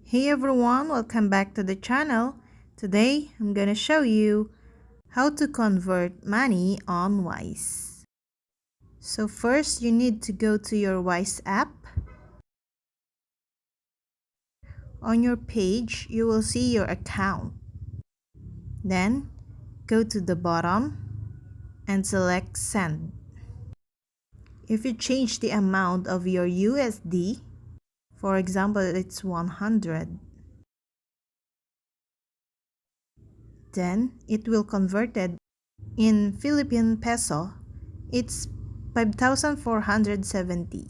Hey everyone, welcome back to the channel. Today I'm gonna show you how to convert money on Wise. So first you need to go to your Wise app. On your page you will see your account. Then go to the bottom and select send. If you change the amount of your USD, for example it's 100, then it will convert it in Philippine peso. It's 5,470.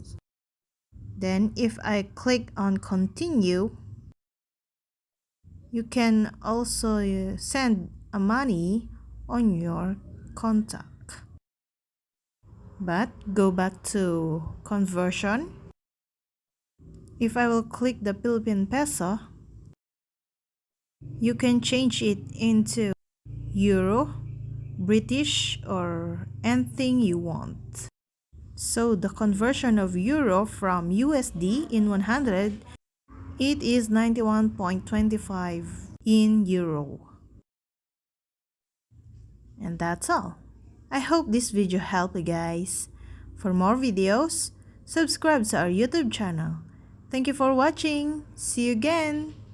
Then if I click on continue, you can also send a money on your contact. But go back to conversion. If I will click the Philippine peso, you can change it into euro, British, or anything you want. So the conversion of euro from USD in 100, it is 91.25 in euro. And that's all. I hope this video helped you guys. For more videos, subscribe to our YouTube channel. Thank you for watching. See you again.